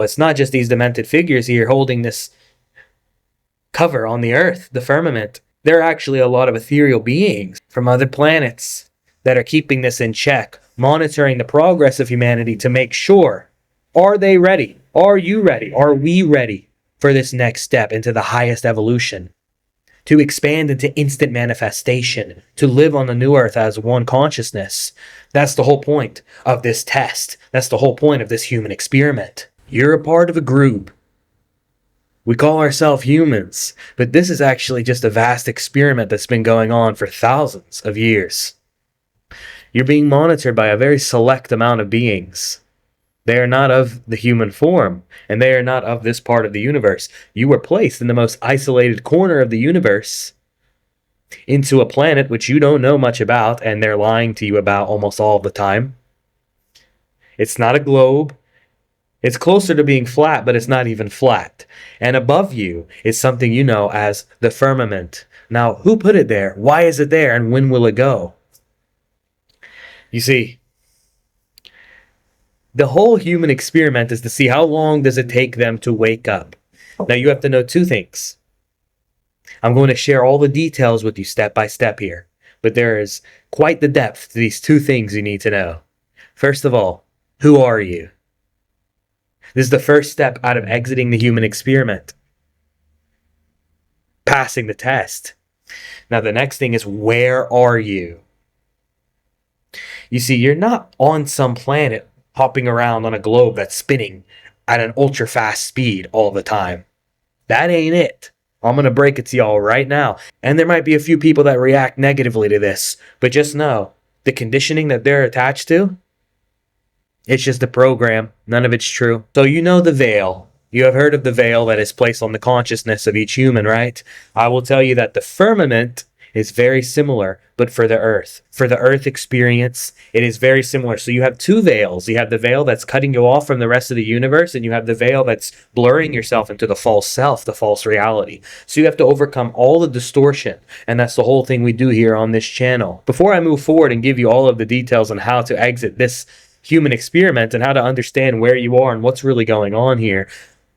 It's not just these demented figures here holding this cover on the earth, the firmament. There are actually a lot of ethereal beings from other planets that are keeping this in check, monitoring the progress of humanity to make sure, are they ready? Are you ready? Are we ready for this next step into the highest evolution? To expand into instant manifestation, to live on the new earth as one consciousness. That's the whole point of this test. That's the whole point of this human experiment. You're a part of a group. We call ourselves humans, but this is actually just a vast experiment that's been going on for thousands of years. You're being monitored by a very select amount of beings. They are not of the human form, and they are not of this part of the universe. You were placed in the most isolated corner of the universe into a planet which you don't know much about, and they're lying to you about almost all the time. It's not a globe. It's closer to being flat, but it's not even flat. And above you is something you know as the firmament. Now, who put it there? Why is it there? And when will it go? You see, the whole human experiment is to see how long does it take them to wake up. Now, you have to know two things. I'm going to share all the details with you step by step here, but there is quite the depth to these two things you need to know. First of all, who are you? This is the first step out of exiting the human experiment. Passing the test. Now, the next thing is, where are you? You see, you're not on some planet hopping around on a globe that's spinning at an ultra fast speed all the time. That ain't it. I'm going to break it to y'all right now. And there might be a few people that react negatively to this, but just know the conditioning that they're attached to, it's just a program. None of it's true. So you know the veil. You have heard of the veil that is placed on the consciousness of each human, right? I will tell you that the firmament is very similar, but for the earth. For the earth experience, it is very similar. So you have two veils. You have the veil that's cutting you off from the rest of the universe, and you have the veil that's blurring yourself into the false self, the false reality. So you have to overcome all the distortion, and that's the whole thing we do here on this channel. Before I move forward and give you all of the details on how to exit this human experiment and how to understand where you are and what's really going on here,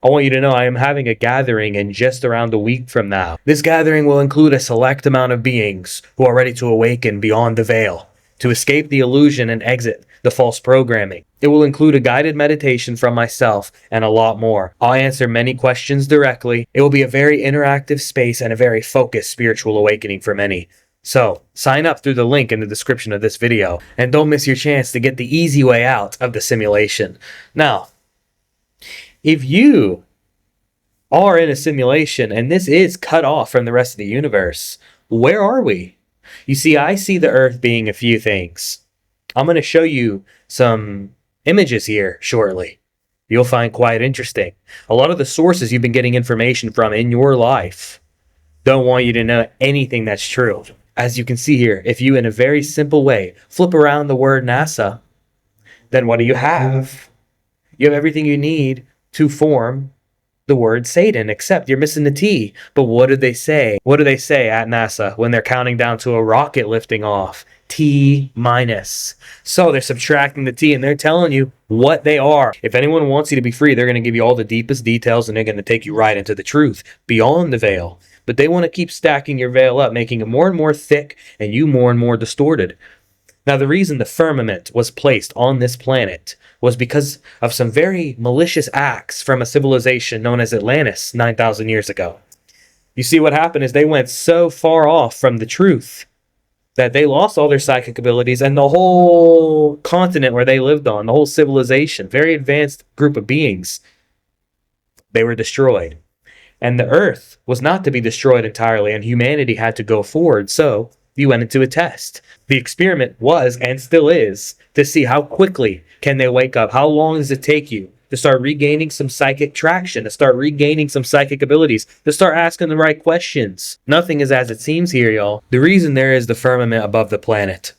I want you to know I am having a gathering in just around a week from now. This gathering will include a select amount of beings who are ready to awaken beyond the veil, to escape the illusion and exit the false programming. It will include a guided meditation from myself and a lot more. I'll answer many questions directly. It will be a very interactive space and a very focused spiritual awakening for many. So, sign up through the link in the description of this video, and don't miss your chance to get the easy way out of the simulation. Now, if you are in a simulation and this is cut off from the rest of the universe, where are we? You see, I see the earth being a few things. I'm going to show you some images here shortly. You'll find quite interesting. A lot of the sources you've been getting information from in your life don't want you to know anything that's true. As you can see here, if you, in a very simple way, flip around the word NASA, then what do you have? You have everything you need to form the word Satan, except you're missing the T. But what do they say? What do they say at NASA when they're counting down to a rocket lifting off? T minus. So they're subtracting the T and they're telling you what they are. If anyone wants you to be free, they're going to give you all the deepest details and they're going to take you right into the truth beyond the veil. But they want to keep stacking your veil up, making it more and more thick and you more and more distorted. Now, the reason the firmament was placed on this planet was because of some very malicious acts from a civilization known as Atlantis 9,000 years ago. You see, what happened is they went so far off from the truth that they lost all their psychic abilities, and the whole continent where they lived on, the whole civilization, very advanced group of beings, they were destroyed. And the earth was not to be destroyed entirely, and humanity had to go forward, so you went into a test. The experiment was, and still is, to see how quickly can they wake up. How long does it take you to start regaining some psychic traction, to start regaining some psychic abilities, to start asking the right questions. Nothing is as it seems here, y'all. The reason there is the firmament above the planet,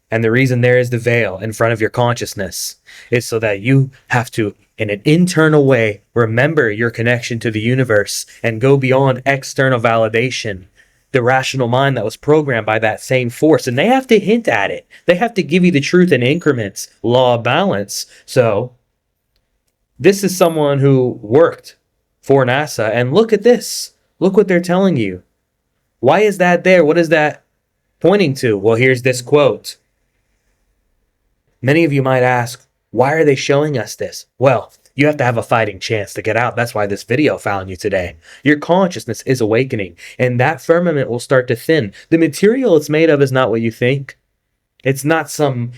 and the reason there is the veil in front of your consciousness, is so that you have to, in an internal way, remember your connection to the universe and go beyond external validation. The rational mind that was programmed by that same force, and they have to hint at it. They have to give you the truth in increments, law of balance. So This is someone who worked for NASA, and look at this. Look what they're telling you. Why is that there? What is that pointing to? Well, here's this quote. Many of you might ask, why are they showing us this? Well, you have to have a fighting chance to get out. That's why this video found you today. Your consciousness is awakening, and that firmament will start to thin. The material it's made of is not what you think. It's not some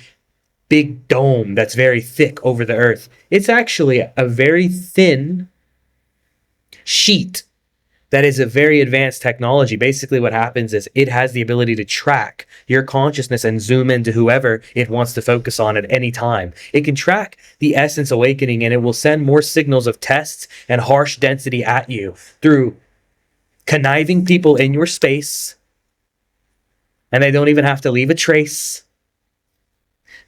big dome that's very thick over the earth. It's actually a very thin sheet that is a very advanced technology. Basically, what happens is it has the ability to track your consciousness and zoom into whoever it wants to focus on at any time. It can track the essence awakening, and it will send more signals of tests and harsh density at you through conniving people in your space, and they don't even have to leave a trace.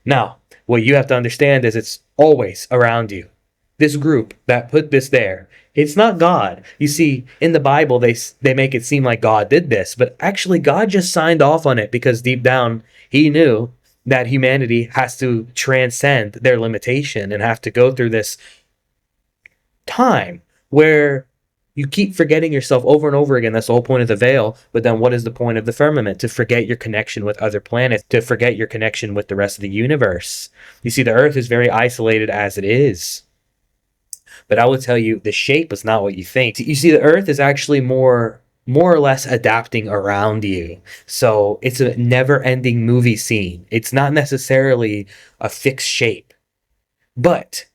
Now, what you have to understand is it's always around you. This group that put this there, it's not God. You see, in the Bible, they make it seem like God did this, but actually God just signed off on it because deep down he knew that humanity has to transcend their limitation and have to go through this time where you keep forgetting yourself over and over again. That's the whole point of the veil. But then what is the point of the firmament? To forget your connection with other planets, to forget your connection with the rest of the universe. You see, the earth is very isolated as it is. But I will tell you, the shape is not what you think. You see, the earth is actually more or less adapting around you. So it's a never-ending movie scene. It's not necessarily a fixed shape. But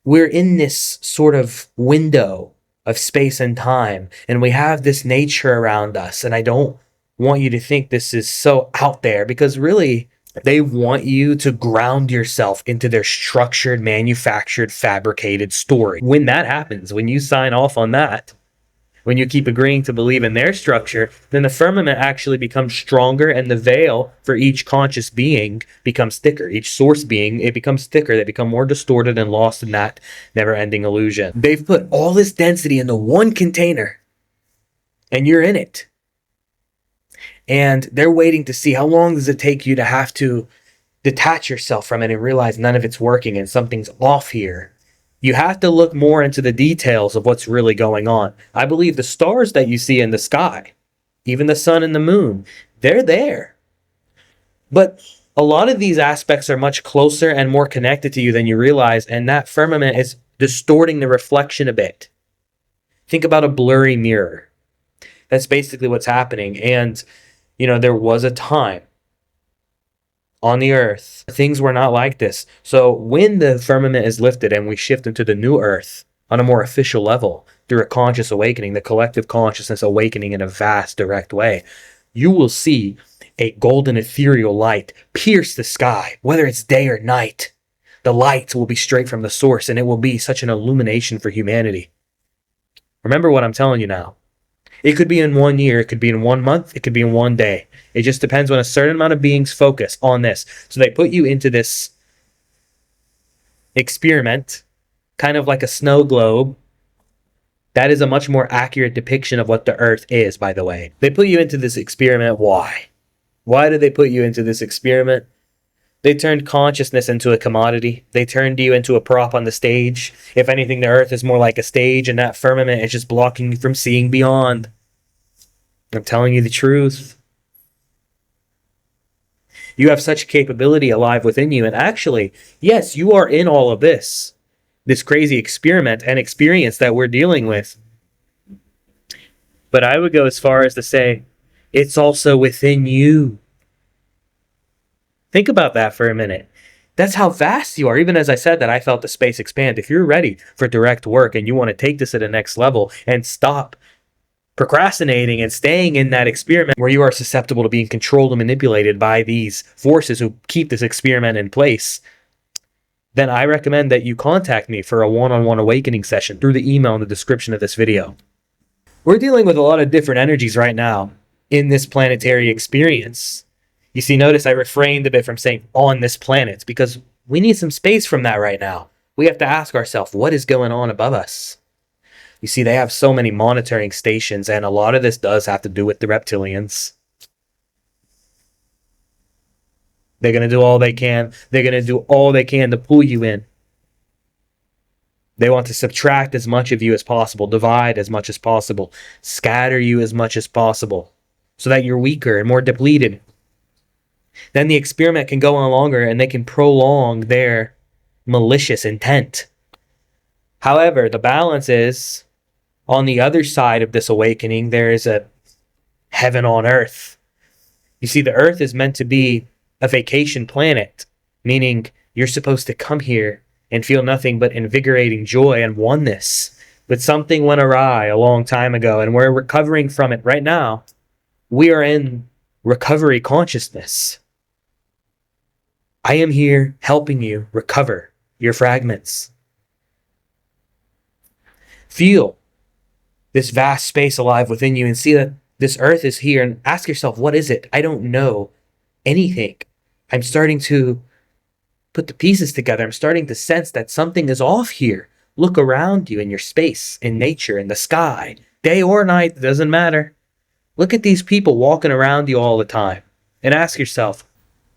we're in this sort of window of space and time, and we have this nature around us. And I don't want you to think this is so out there, because really they want you to ground yourself into their structured, manufactured, fabricated story. When that happens, when you sign off on that, when you keep agreeing to believe in their structure, then the firmament actually becomes stronger, and the veil for each conscious being becomes thicker. Each source being, it becomes thicker. They become more distorted and lost in that never-ending illusion. They've put all this density into one container, and you're in it. And they're waiting to see how long does it take you to have to detach yourself from it and realize none of it's working and something's off here. You have to look more into the details of what's really going on. I believe the stars that you see in the sky, even the sun and the moon, they're there. But a lot of these aspects are much closer and more connected to you than you realize, and that firmament is distorting the reflection a bit. Think about a blurry mirror. That's basically what's happening. And, there was a time on the earth, things were not like this. So when the firmament is lifted and we shift into the new earth on a more official level through a conscious awakening, the collective consciousness awakening in a vast, direct way, you will see a golden ethereal light pierce the sky, whether it's day or night. The light will be straight from the source, and it will be such an illumination for humanity. Remember what I'm telling you now. It could be in 1 year, it could be in 1 month, it could be in 1 day. It just depends when a certain amount of beings focus on this. So they put you into this experiment, kind of like a snow globe. That is a much more accurate depiction of what the earth is, by the way. They put you into this experiment. Why? Why did they put you into this experiment? They turned consciousness into a commodity. They turned you into a prop on the stage. If anything, the earth is more like a stage, and that firmament is just blocking you from seeing beyond. I'm telling you the truth. You have such capability alive within you. And actually, yes, you are in all of this crazy experiment and experience that we're dealing with. But I would go as far as to say, it's also within you. Think about that for a minute. That's how vast you are. Even as I said that, I felt the space expand. If you're ready for direct work and you want to take this to the next level and stop procrastinating and staying in that experiment where you are susceptible to being controlled and manipulated by these forces who keep this experiment in place, then I recommend that you contact me for a one-on-one awakening session through the email in the description of this video. We're dealing with a lot of different energies right now in this planetary experience. You see, notice I refrained a bit from saying on this planet, because we need some space from that right now. We have to ask ourselves, what is going on above us? You see, they have so many monitoring stations, and a lot of this does have to do with the reptilians. They're going to do all they can. They're going to do all they can to pull you in. They want to subtract as much of you as possible, divide as much as possible, scatter you as much as possible, so that you're weaker and more depleted. Then the experiment can go on longer and they can prolong their malicious intent. However, the balance is, on the other side of this awakening, there is a heaven on earth. You see, the earth is meant to be a vacation planet, meaning you're supposed to come here and feel nothing but invigorating joy and oneness. But something went awry a long time ago, and we're recovering from it right now. We are in recovery consciousness. I am here helping you recover your fragments. Feel this vast space alive within you and see that this earth is here, and ask yourself, what is it? I don't know anything. I'm starting to put the pieces together. I'm starting to sense that something is off here. Look around you in your space, in nature, in the sky, day or night, it doesn't matter. Look at these people walking around you all the time and ask yourself,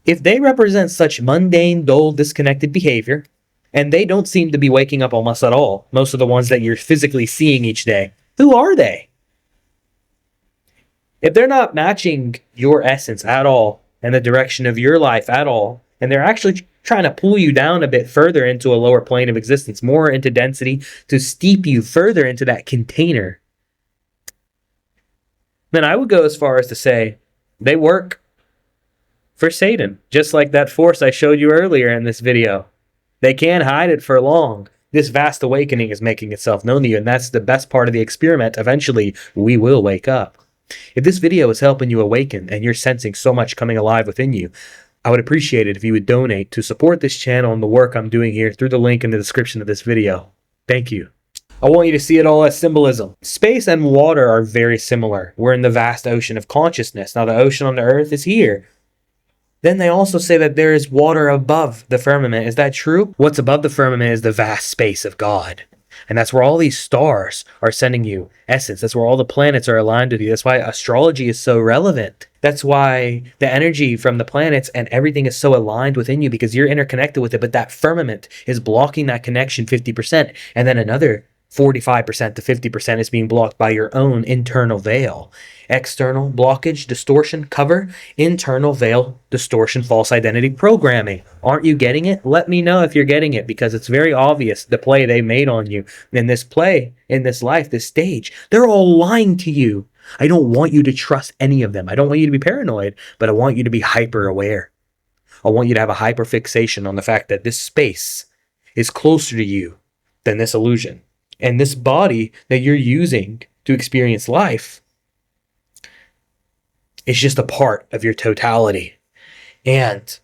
if they represent such mundane, dull, disconnected behavior, and they don't seem to be waking up almost at all, most of the ones that you're physically seeing each day, who are they? If they're not matching your essence at all and the direction of your life at all, and they're actually trying to pull you down a bit further into a lower plane of existence, more into density, to steep you further into that container, then I would go as far as to say they work for Satan, just like that force I showed you earlier in this video. They can't hide it for long. This vast awakening is making itself known to you, and that's the best part of the experiment. Eventually, we will wake up. If this video is helping you awaken and you're sensing so much coming alive within you, I would appreciate it if you would donate to support this channel and the work I'm doing here through the link in the description of this video. Thank you. I want you to see it all as symbolism. Space and water are very similar. We're in the vast ocean of consciousness. Now, the ocean on the earth is here. Then they also say that there is water above the firmament. Is that true? What's above the firmament is the vast space of God. And that's where all these stars are sending you essence. That's where all the planets are aligned with you. That's why astrology is so relevant. That's why the energy from the planets and everything is so aligned within you, because you're interconnected with it. But that firmament is blocking that connection 50%. And then another 45% to 50% is being blocked by your own internal veil. External blockage, distortion, cover, internal veil, distortion, false identity programming. Aren't you getting it? Let me know if you're getting it, because it's very obvious the play they made on you. In this play, in this life, this stage, they're all lying to you. I don't want you to trust any of them. I don't want you to be paranoid, but I want you to be hyper aware. I want you to have a hyper fixation on the fact that this space is closer to you than this illusion. And this body that you're using to experience life is just a part of your totality. And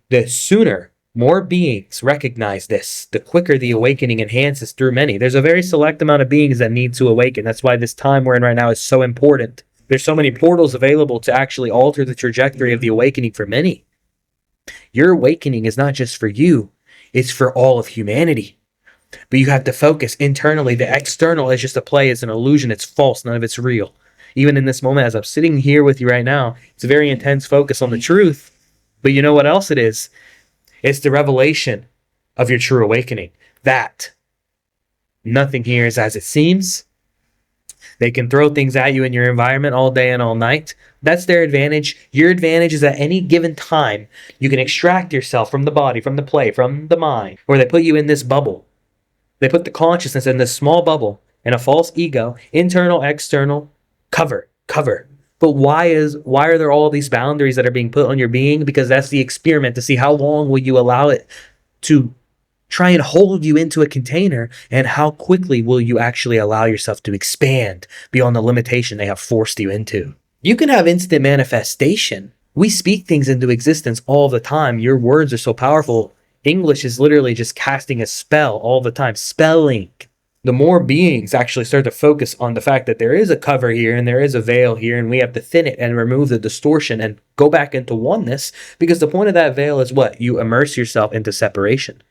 the sooner more beings recognize this, the quicker the awakening enhances through many. There's a very select amount of beings that need to awaken. That's why this time we're in right now is so important. There's so many portals available to actually alter the trajectory of the awakening for many. Your awakening is not just for you, it's for all of humanity. But you have to focus internally. The external is just a play, it's an illusion, it's false, none of it's real. Even in this moment, as I'm sitting here with you right now, it's a very intense focus on the truth. But you know what else it is? It's the revelation of your true awakening. That nothing here is as it seems. They can throw things at you in your environment all day and all night. That's their advantage. Your advantage is at any given time, you can extract yourself from the body, from the play, from the mind, or they put you in this bubble. They put the consciousness in this small bubble, in a false ego, internal, external, cover. But why are there all these boundaries that are being put on your being? Because that's the experiment, to see how long will you allow it to try and hold you into a container, and how quickly will you actually allow yourself to expand beyond the limitation they have forced you into. You can have instant manifestation. We speak things into existence all the time. Your words are so powerful. English is literally just casting a spell all the time. Spelling. The more beings actually start to focus on the fact that there is a cover here and there is a veil here, and we have to thin it and remove the distortion and go back into oneness, because the point of that veil is what? You immerse yourself into separation.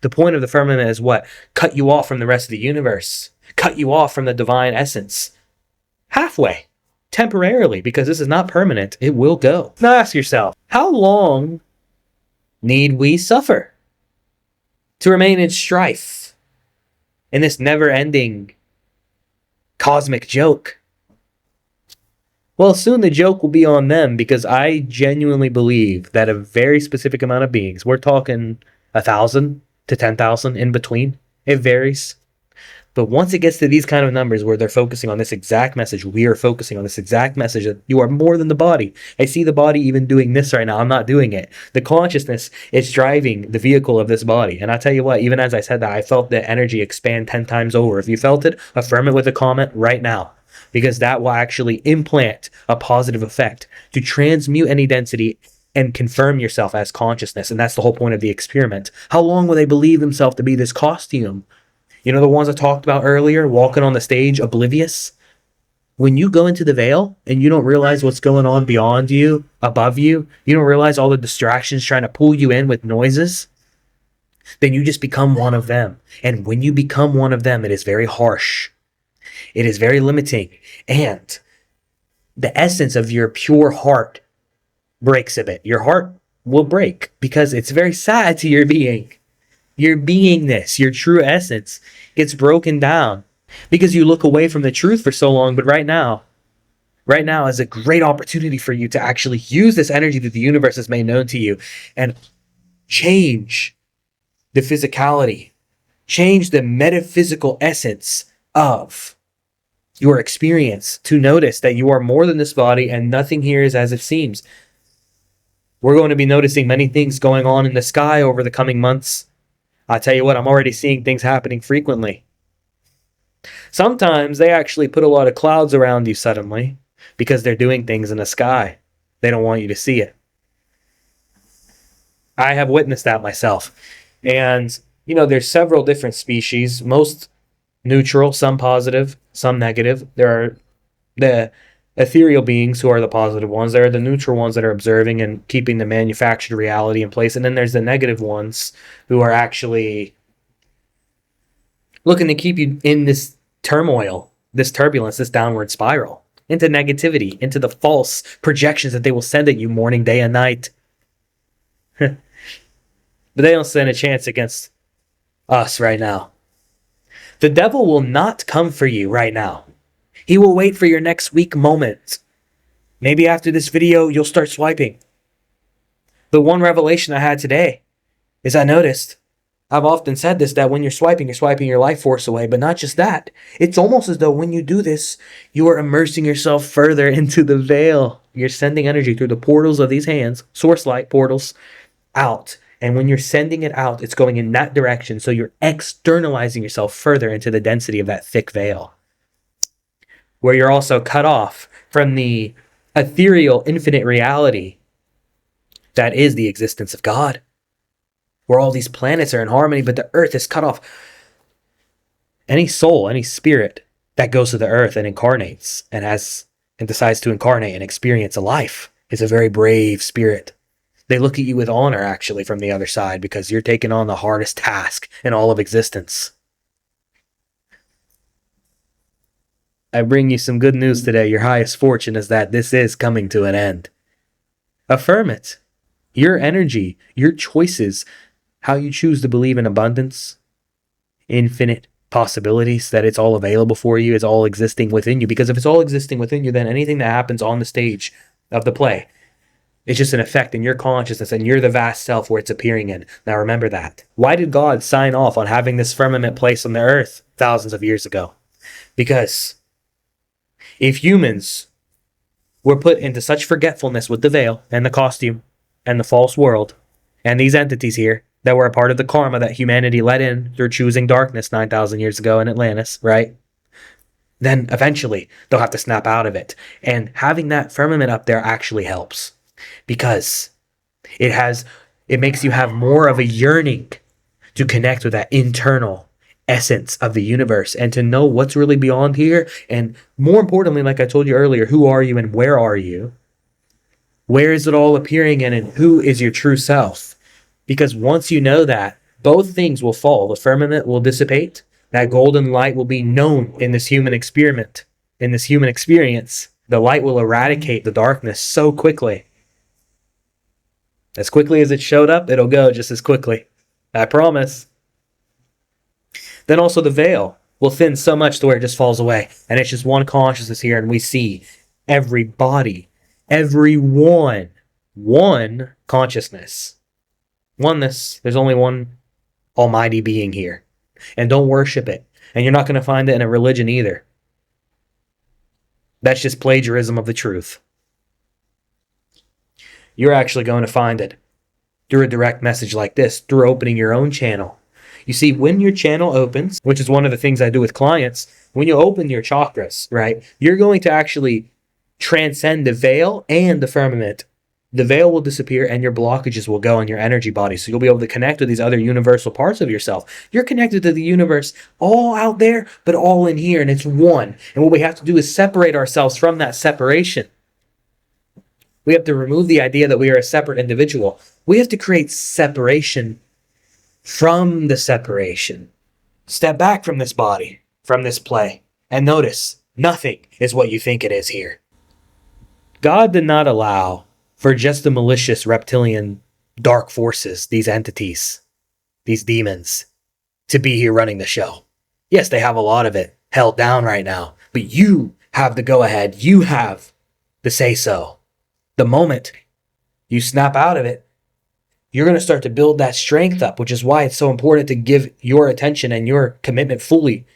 The point of the firmament is what? Cut you off from the rest of the universe. Cut you off from the divine essence. Halfway. Temporarily, because this is not permanent. It will go. Now ask yourself, how long need we suffer to remain in strife in this never-ending cosmic joke. Well, soon the joke will be on them, because I genuinely believe that a very specific amount of beings, we're talking 1,000 to 10,000 in between, it varies. But once it gets to these kind of numbers where they're focusing on this exact message, we are focusing on this exact message that you are more than the body. I see the body even doing this right now. I'm not doing it. The consciousness is driving the vehicle of this body. And I tell you what, even as I said that, I felt the energy expand 10 times over. If you felt it, affirm it with a comment right now, because that will actually implant a positive effect to transmute any density and confirm yourself as consciousness. And that's the whole point of the experiment. How long will they believe themselves to be this costume? You know, the ones I talked about earlier, walking on the stage oblivious? When you go into the veil and you don't realize what's going on beyond you, above you, you don't realize all the distractions trying to pull you in with noises, then you just become one of them. And when you become one of them, it is very harsh. It is very limiting. And the essence of your pure heart breaks a bit. Your heart will break because it's very sad to your being. Your beingness, your true essence gets broken down because you look away from the truth for so long. But right now is a great opportunity for you to actually use this energy that the universe has made known to you and change the physicality, change the metaphysical essence of your experience to notice that you are more than this body and nothing here is as it seems. We're going to be noticing many things going on in the sky over the coming months. I tell you what, I'm already seeing things happening frequently. Sometimes they actually put a lot of clouds around you suddenly because they're doing things in the sky. They don't want you to see it. I have witnessed that myself. And, you know, there's several different species, most neutral, some positive, some negative. There are the ethereal beings who are the positive ones. There are the neutral ones that are observing and keeping the manufactured reality in place. And then there's the negative ones who are actually looking to keep you in this turmoil, this turbulence, this downward spiral, into negativity, into the false projections that they will send at you morning, day, and night. But they don't stand a chance against us right now. The devil will not come for you right now. He will wait for your next weak moment. Maybe after this video, you'll start swiping. The one revelation I had today is I noticed, I've often said this, that when you're swiping your life force away, but not just that. It's almost as though when you do this, you are immersing yourself further into the veil. You're sending energy through the portals of these hands, source light portals, out. And when you're sending it out, it's going in that direction. So you're externalizing yourself further into the density of that thick veil, where you're also cut off from the ethereal, infinite reality that is the existence of God, where all these planets are in harmony, but the earth is cut off. Any soul, any spirit that goes to the earth and incarnates and decides to incarnate and experience a life is a very brave spirit. They look at you with honor, actually, from the other side, because you're taking on the hardest task in all of existence. I bring you some good news today. Your highest fortune is that this is coming to an end. Affirm it. Your energy, your choices, how you choose to believe in abundance, infinite possibilities, that it's all available for you, it's all existing within you. Because if it's all existing within you, then anything that happens on the stage of the play, it's just an effect in your consciousness, and you're the vast self where it's appearing in. Now remember that. Why did God sign off on having this firmament placed on the earth thousands of years ago? Because if humans were put into such forgetfulness with the veil and the costume and the false world and these entities here that were a part of the karma that humanity let in through choosing darkness 9,000 years ago in Atlantis, right? Then eventually they'll have to snap out of it. And having that firmament up there actually helps, because it makes you have more of a yearning to connect with that internal essence of the universe and to know what's really beyond here. And more importantly, like I told you earlier, who are you and where are you? Where is it all appearing in, and who is your true self? Because once you know that, both things will fall. The firmament will dissipate. That golden light will be known in this human experiment, in this human experience. The light will eradicate the darkness so quickly. As quickly as it showed up, it'll go just as quickly. I promise. then also the veil will thin so much to where it just falls away. And it's just one consciousness here, and we see everybody, everyone, one consciousness. Oneness. There's only one almighty being here. And don't worship it. And you're not going to find it in a religion either. That's just plagiarism of the truth. You're actually going to find it through a direct message like this, through opening your own channel. You see, when your channel opens, which is one of the things I do with clients, when you open your chakras, right, you're going to actually transcend the veil and the firmament. The veil will disappear and your blockages will go in your energy body. So you'll be able to connect with these other universal parts of yourself. You're connected to the universe all out there, but all in here, and it's one. And what we have to do is separate ourselves from that separation. We have to remove the idea that we are a separate individual. We have to create separation from the separation. Step back from this body, from this play, and notice nothing is what you think it is here. God did not allow for just the malicious reptilian dark forces, these entities, these demons, to be here running the show. Yes, they have a lot of it held down right now, but you have the go-ahead. You have the say-so. The moment you snap out of it, you're going to start to build that strength up, which is why it's so important to give your attention and your commitment fully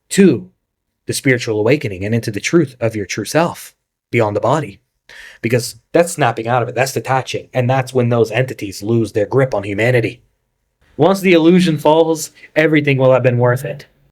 to the spiritual awakening and into the truth of your true self beyond the body. Because that's snapping out of it, that's detaching, and that's when those entities lose their grip on humanity. Once the illusion falls, everything will have been worth it.